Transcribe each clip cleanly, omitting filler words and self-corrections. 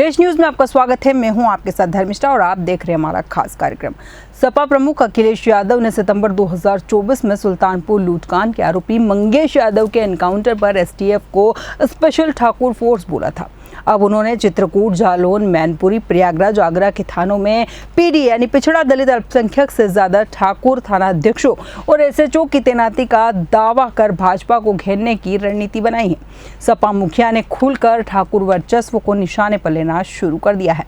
देश न्यूज में आपका स्वागत है। मैं हूं आपके साथ धर्मिष्ठा और आप देख रहे हैं हमारा खास कार्यक्रम। सपा प्रमुख अखिलेश यादव ने सितंबर 2024 में सुल्तानपुर लूटकांड के आरोपी मंगेश यादव के एनकाउंटर पर एसटीएफ को स्पेशल ठाकुर फोर्स बोला था। अब उन्होंने चित्रकूट, जालौन, मैनपुरी, प्रयागराज, आगरा के थानों में पीडी यानी पिछड़ा दलित अल्पसंख्यक से ज्यादा ठाकुर थाना अध्यक्षों और एसएचओ की तैनाती का दावा कर भाजपा को घेरने की रणनीति बनाई है। सपा मुखिया ने खुलकर ठाकुर वर्चस्व को निशाने पर लेना शुरू कर दिया है।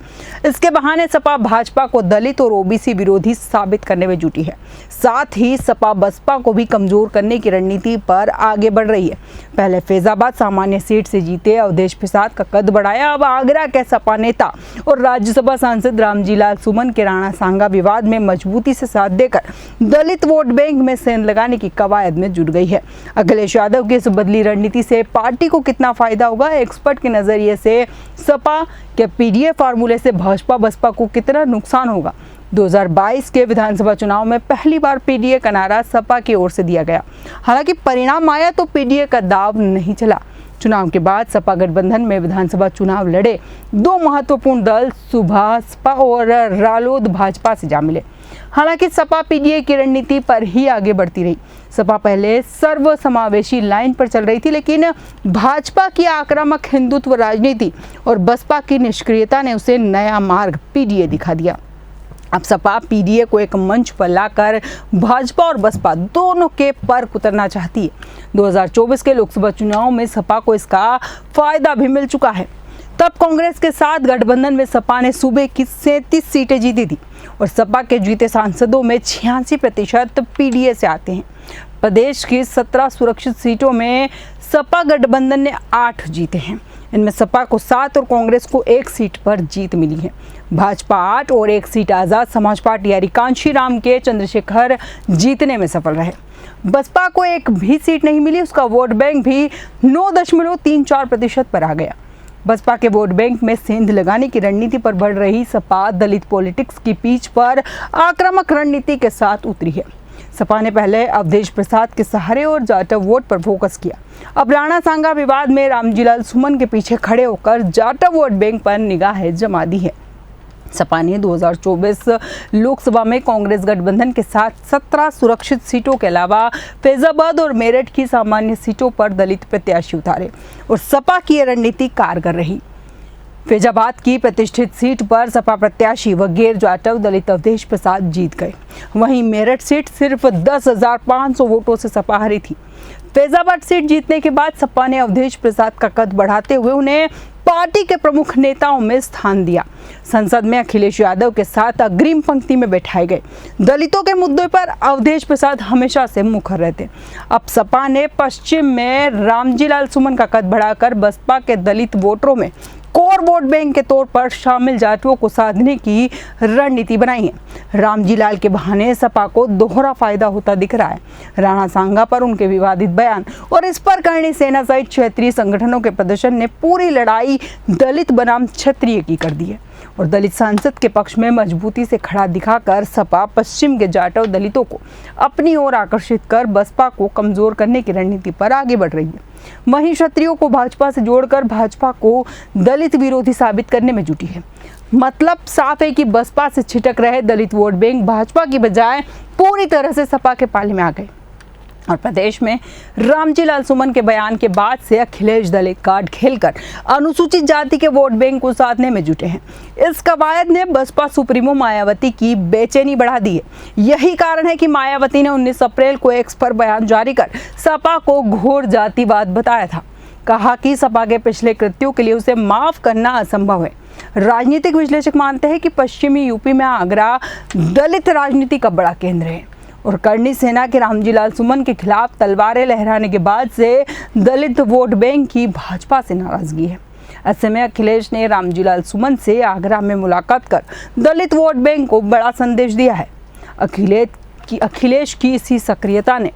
इसके बहाने सपा भाजपा को दलित और ओबीसी विरोधी साबित करने में जुटी है। साथ ही सपा बसपा को भी कमजोर करने की रणनीति पर आगे बढ़ रही है। पहले फैजाबाद सामान्य सीट से जीते अवधेश प्रसाद का कद बढ़ाया। अब आगरा के सपा नेता और राज्यसभा सांसद रामजी लाल सुमन के राणा सांगा विवाद में मजबूती से साथ देकर दलित वोट बैंक में सेंध लगाने की कवायद में जुट गई है। अखिलेश यादव की इस बदली रणनीति से पार्टी को कितना फायदा होगा, एक्सपर्ट के नजरिए से सपा के पीडीए फार्मूले से भाजपा बसपा को कितना नुकसान होगा। 2022 के विधानसभा चुनाव में पहली बार पीडीए का नारा सपा की ओर से दिया गया। हालांकि परिणाम आया तो पीडीए का दाव नहीं चला। चुनाव के बाद सपा गठबंधन में विधानसभा चुनाव लड़े दो महत्वपूर्ण दल सुभाषपा और रालोद भाजपा से जा मिले। हालांकि सपा पीडीए की रणनीति पर ही आगे बढ़ती रही। सपा पहले सर्वसमावेशी लाइन पर चल रही थी, लेकिन भाजपा की आक्रामक हिंदुत्व राजनीति और बसपा की निष्क्रियता ने उसे नया मार्ग पीडीए दिखा दिया। अब सपा पीडीए को एक मंच पर लाकर भाजपा और बसपा दोनों के पर उतरना चाहती है। 2024 के लोकसभा चुनाव में सपा को इसका फायदा भी मिल चुका है। तब कांग्रेस के साथ गठबंधन में सपा ने सूबे की 37 सीटें जीती थी और सपा के जीते सांसदों में 86% पीडीए से आते हैं। प्रदेश की 17 सुरक्षित सीटों में सपा गठबंधन ने 8 जीते हैं। इनमें सपा को 7 और कांग्रेस को 1 सीट पर जीत मिली है। भाजपा 8 और 1 सीट आजाद समाज पार्टी यानी कांशीराम के चंद्रशेखर जीतने में सफल रहे। बसपा को एक भी सीट नहीं मिली, उसका वोट बैंक भी 9.34% पर आ गया। बसपा के वोट बैंक में सेंध लगाने की रणनीति पर बढ़ रही सपा दलित पॉलिटिक्स की पीच पर आक्रामक रणनीति के साथ उतरी है। सपा ने पहले अवधेश प्रसाद के सहारे और जाटव वोट पर फोकस किया। अब राणा सांगा विवाद में रामजी लाल सुमन के पीछे खड़े होकर जाटव वोट बैंक पर निगाहें जमा दी है। सपा ने 2024 लोकसभा में कांग्रेस गठबंधन के साथ 17 सुरक्षित सीटों के अलावा फैजाबाद और मेरठ की सामान्य सीटों पर दलित प्रत्याशी उतारे और सपा की यह रणनीति कारगर रही। फैजाबाद की प्रतिष्ठित सीट पर सपा प्रत्याशी वगैर जाटव दलित अवधेश प्रसाद जीत गए। वहीं मेरठ सीट सिर्फ 10,500 वोटों से सपा हारी थी। फैजाबाद सीट जीतने के बाद सपा ने अवधेश प्रसाद का कद बढ़ाते हुए उन्हें पार्टी के प्रमुख नेताओं में स्थान दिया। संसद में अखिलेश यादव के साथ अग्रिम पंक्ति में बैठाए गए। दलितों के मुद्दे पर अवधेश प्रसाद हमेशा से मुखर रहते। अब सपा ने पश्चिम में रामजी लाल सुमन का कद बढ़ाकर बसपा के दलित वोटरों में कोर वोट बैंक के तौर पर शामिल जाटवों को साधने की रणनीति बनाई है। रामजी लाल के बहाने सपा को दोहरा फायदा होता दिख रहा है। राणा सांगा पर उनके विवादित बयान और इस पर करणी सेना सहित क्षेत्रीय संगठनों के प्रदर्शन ने पूरी लड़ाई दलित बनाम क्षत्रिय की कर दी है और दलित सांसद के पक्ष में मजबूती से खड़ा दिखाकर सपा पश्चिम के जाटव दलितों को अपनी ओर आकर्षित कर बसपा को कमजोर करने की रणनीति पर आगे बढ़ रही है। वहीं क्षत्रियों को भाजपा से जोड़कर भाजपा को दलित विरोधी साबित करने में जुटी है। मतलब साफ है कि बसपा से छिटक रहे दलित वोट बैंक भाजपा की बजाय पूरी तरह से सपा के पाले में आ गए और प्रदेश में रामजी लाल सुमन के बयान के बाद से अखिलेश दलित कार्ड खेलकर अनुसूचित जाति के वोट बैंक को साधने में जुटे हैं। इस कवायद ने बसपा सुप्रीमो मायावती की बेचैनी बढ़ा दी है। यही कारण है कि मायावती ने 19 अप्रैल को एक्स पर बयान जारी कर सपा को घोर जातिवाद बताया था। कहा कि सपा के पिछले कृत्यों के लिए उसे माफ करना असंभव है। राजनीतिक विश्लेषक मानते हैं कि पश्चिमी यूपी में आगरा दलित राजनीति का बड़ा केंद्र है और करणी सेना के रामजी लाल सुमन के खिलाफ तलवारें लहराने के बाद से दलित वोट बैंक की भाजपा से नाराजगी है। ऐसे में अखिलेश ने रामजी लाल सुमन से आगरा में मुलाकात कर दलित वोट बैंक को बड़ा संदेश दिया है। अखिलेश की इसी सक्रियता ने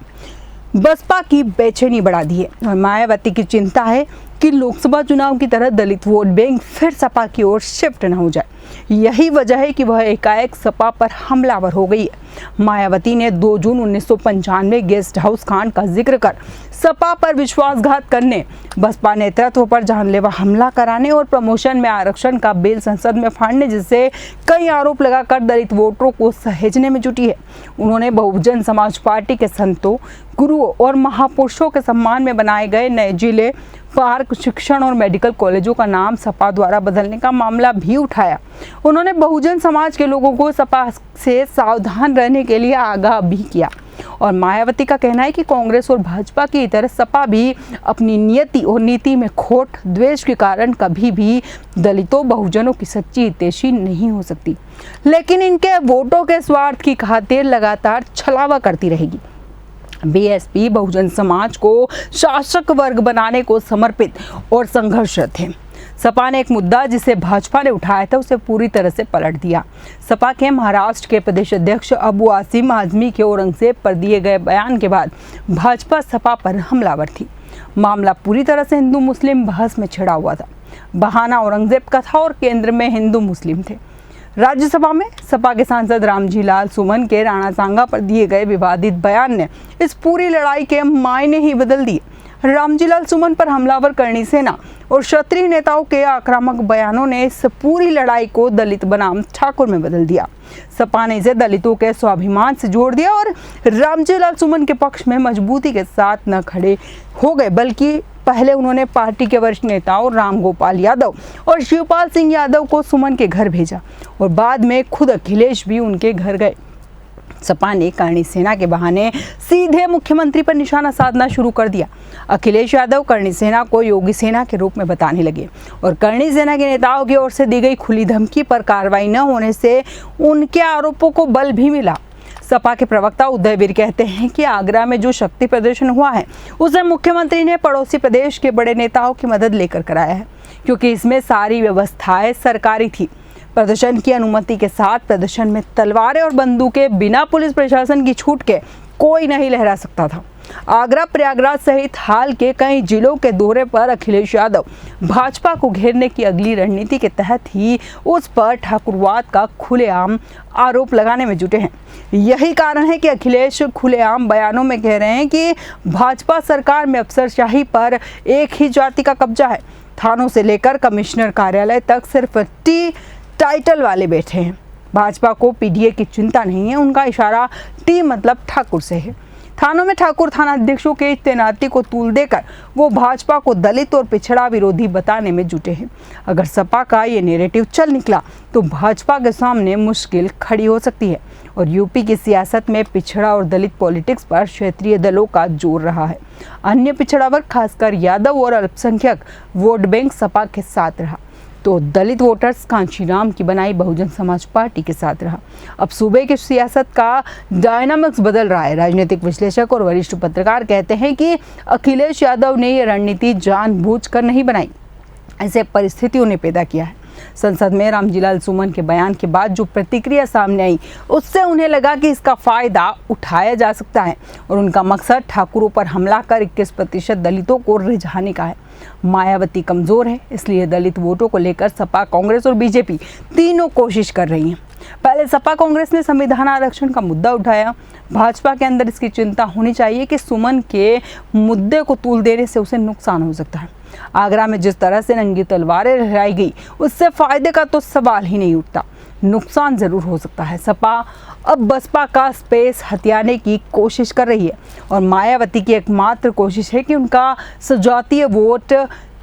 बसपा की बेचैनी बढ़ा दी है और मायावती की चिंता है कि लोकसभा चुनाव की तरह दलित वोट बैंक फिर सपा की ओर शिफ्ट न हो जाए। यही वजह है कि वह एकाएक सपा पर हमलावर हो गई है। मायावती ने 2 जून 1995 गेस्ट हाउस कांड का जिक्र कर सपा पर विश्वासघात करने, बसपा नेतृत्व पर जानलेवा हमला कराने और प्रमोशन में आरक्षण का बिल संसद में फाड़ने जैसे कई आरोप लगाकर दलित वोटरों को सहेजने में जुटी है। उन्होंने बहुजन समाज पार्टी के संतों, गुरुओं और महापुरुषों के सम्मान में बनाए गए नए जिले, पार्क, शिक्षण और मेडिकल कॉलेजों का नाम सपा द्वारा बदलने का मामला भी उठाया। उन्होंने बहुजन समाज के लोगों को सपा से सावधान रहने के लिए आगाह भी किया। और मायावती का कहना है कि कांग्रेस और भाजपा की तरह सपा भी अपनी नियति और नीति में खोट, द्वेष के कारण कभी भी दलितों, बहुजनों की सच्ची हितैषी नहीं हो सकती, लेकिन इनके वोटों के स्वार्थ की खातिर लगातार छलावा करती रहेगी। बीएसपी बहुजन समाज को शासक वर्ग बनाने को समर्पित और संघर्षरत है। सपा ने एक मुद्दा जिसे भाजपा ने उठाया था उसे पूरी तरह से पलट दिया। सपा के महाराष्ट्र के प्रदेश अध्यक्ष अबू आसिम आजमी के औरंगजेब पर दिए गए बयान के बाद भाजपा सपा पर हमलावर थी। मामला पूरी तरह से हिंदू मुस्लिम बहस में छिड़ा हुआ था। बहाना औरंगजेब का था और केंद्र में हिंदू मुस्लिम थे। राज्यसभा में सपा के सांसद रामजी लाल सुमन के राणा सांगा पर दिए गए विवादित बयान ने इस पूरी लड़ाई के मायने ही बदल दिए। रामजी लाल सुमन पर हमलावर करणी सेना और क्षत्रिय नेताओं के आक्रामक बयानों ने इस पूरी लड़ाई को दलित बनाम ठाकुर में बदल दिया। सपा ने इसे दलितों के स्वाभिमान से जोड़ दिया और रामजी लाल सुमन के पक्ष में मजबूती के साथ न खड़े हो गए, बल्कि पहले उन्होंने पार्टी के वरिष्ठ नेताओं राम गोपाल यादव और शिवपाल सिंह यादव को सुमन के घर भेजा और बाद में खुद अखिलेश भी उनके घर गए। सपा ने करणी सेना के बहाने सीधे मुख्यमंत्री पर निशाना साधना शुरू कर दिया। अखिलेश यादव करणी सेना को योगी सेना के रूप में बताने लगे और करणी सेना के नेताओं की ओर से दी गई खुली धमकी पर कार्रवाई न होने से उनके आरोपों को बल भी मिला। सपा के प्रवक्ता उदयवीर कहते हैं कि आगरा में जो शक्ति प्रदर्शन हुआ है उसे मुख्यमंत्री ने पड़ोसी प्रदेश के बड़े नेताओं की मदद लेकर कराया है, क्योंकि इसमें सारी व्यवस्थाएं सरकारी थी। प्रदर्शन की अनुमति के साथ प्रदर्शन में तलवारें और बंदूकें बिना पुलिस प्रशासन की छूट के कोई नहीं लहरा सकता था। आगरा, प्रयागराज सहित हाल के कई जिलों के दौरे पर अखिलेश यादव भाजपा को घेरने की अगली रणनीति के तहत ही उस पर ठाकुरवाद का खुलेआम आरोप लगाने में जुटे हैं। यही कारण है कि अखिलेश खुलेआम बयानों में कह रहे हैं कि भाजपा सरकार में अफसरशाही पर एक ही जाति का कब्जा है। थानों से लेकर कमिश्नर कार्यालय तक सिर्फ टी टाइटल वाले बैठे हैं। भाजपा को पीडीए की चिंता नहीं है, उनका इशारा टी मतलब ठाकुर से है। थानों में ठाकुर थाना अध्यक्षों के तैनाती को तूल देकर वो भाजपा को दलित और पिछड़ा विरोधी बताने में जुटे हैं। अगर सपा का ये नैरेटिव चल निकला तो भाजपा के सामने मुश्किल खड़ी हो सकती है और यूपी की सियासत में पिछड़ा और दलित पॉलिटिक्स पर क्षेत्रीय दलों का जोर रहा है। अन्य पिछड़ा वर्ग खासकर यादव और अल्पसंख्यक वोट बैंक सपा के साथ रहा तो दलित वोटर्स कांशीराम की बनाई बहुजन समाज पार्टी के साथ रहा। अब सूबे की सियासत का डायनामिक्स बदल रहा है। राजनीतिक विश्लेषक और वरिष्ठ पत्रकार कहते हैं कि अखिलेश यादव ने यह रणनीति जानबूझकर नहीं बनाई, इसे परिस्थितियों ने पैदा किया है। संसद में रामजी लाल सुमन के बयान के बाद जो प्रतिक्रिया सामने आई उससे उन्हें लगा कि इसका फायदा उठाया जा सकता है और उनका मकसद ठाकुरों पर हमला कर 21% दलितों को रिझाने का है। मायावती कमजोर है, इसलिए दलित वोटों को लेकर सपा, कांग्रेस और बीजेपी तीनों कोशिश कर रही हैं। पहले सपा कांग्रेस ने संविधान आरक्षण का मुद्दा उठाया। भाजपा के अंदर इसकी चिंता होनी चाहिए कि सुमन के मुद्दे को तूल देने से उसे नुकसान हो सकता है। आगरा में जिस तरह से नंगी तलवारें लहराई गई उससे फायदे का तो सवाल ही नहीं उठता, नुकसान जरूर हो सकता है। सपा अब बसपा का स्पेस हथियाने की कोशिश कर रही है और मायावती की एकमात्र कोशिश है कि उनका सजातीय वोट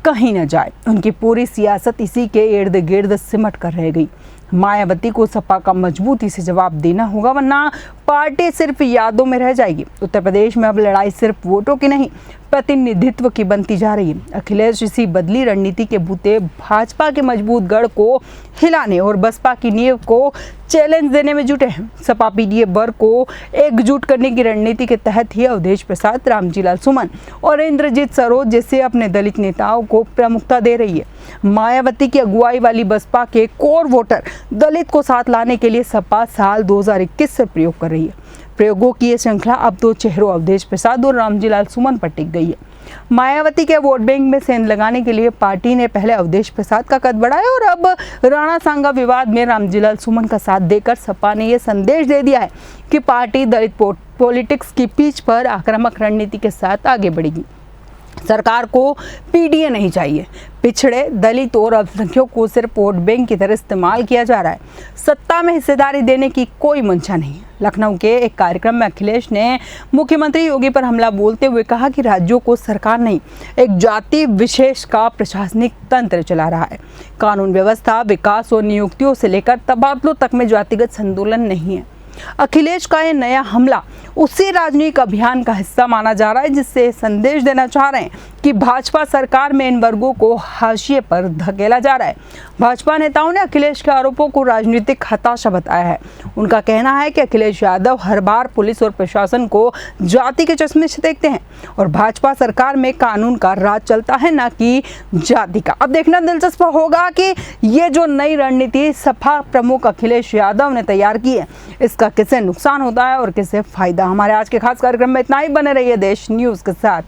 कहीं न जाए। उनकी पूरी सियासत इसी के इर्द गिर्द सिमट कर रह गई। मायावती को सपा का मजबूती से जवाब देना होगा, वरना पार्टी सिर्फ यादों में रह जाएगी। उत्तर प्रदेश में अब लड़ाई सिर्फ वोटों की नहीं, प्रतिनिधित्व की बनती जा रही है। अखिलेश इसी बदली रणनीति के बूते भाजपा के मजबूत गढ़ को हिलाने और बसपा की नींव को चैलेंज देने में जुटे हैं। सपा पीडीए वर्ग को एकजुट करने की रणनीति के तहत ही अवधेश प्रसाद, रामजी लाल सुमन और इंद्रजीत सरोज जैसे अपने दलित नेताओं को प्रमुखता दे रही है। मायावती की अगुवाई वाली बसपा के कोर वोटर दलित को साथ लाने के लिए सपा साल 2021 से प्रयोग कर रही है। प्रयोगों की ये श्रृंखला अब दो चेहरों अवधेश प्रसाद और रामजीलाल सुमन पर टिक गई है। मायावती के वोट बैंक में सेंध लगाने के लिए पार्टी ने पहले अवधेश प्रसाद का कद बढ़ाया और अब राणा सांगा विवाद में रामजीलाल सुमन का साथ देकर सपा ने यह संदेश दे दिया है कि पार्टी दलित पॉलिटिक्स की पिच पर आक्रामक रणनीति के साथ आगे बढ़ेगी। सरकार को पीडीए नहीं चाहिए, पिछड़े, दलित और अल्पसंख्यकों को सिर्फ वोट बैंक की तरह इस्तेमाल किया जा रहा है। सत्ता में हिस्सेदारी देने की कोई मंशा नहीं है। लखनऊ के एक कार्यक्रम में अखिलेश ने मुख्यमंत्री योगी पर हमला बोलते हुए कहा कि राज्यों को सरकार नहीं, एक जाति विशेष का प्रशासनिक तंत्र चला रहा है। कानून व्यवस्था, विकास और नियुक्तियों से लेकर तबादलों तक में जातिगत संतुलन नहीं है। अखिलेश का ये नया हमला उसी राजनीतिक अभियान का हिस्सा माना जा रहा है जिससे संदेश देना चाह रहे हैं कि भाजपा सरकार में इन वर्गों को हाशिए पर धकेला जा रहा है। भाजपा नेताओं ने अखिलेश के आरोपों को राजनीतिक हताशा बताया है। उनका कहना है कि अखिलेश यादव हर बार पुलिस और प्रशासन को जाति के चश्मे से देखते हैं और भाजपा सरकार में कानून का राज चलता है, न कि जाति का। अब देखना दिलचस्प होगा कि ये जो नई रणनीति सपा प्रमुख अखिलेश यादव ने तैयार की है, इसका किसे नुकसान होता है और किसे फायदा। हमारे आज के खास कार्यक्रम में इतना ही। बने रहिए देश न्यूज़ के साथ।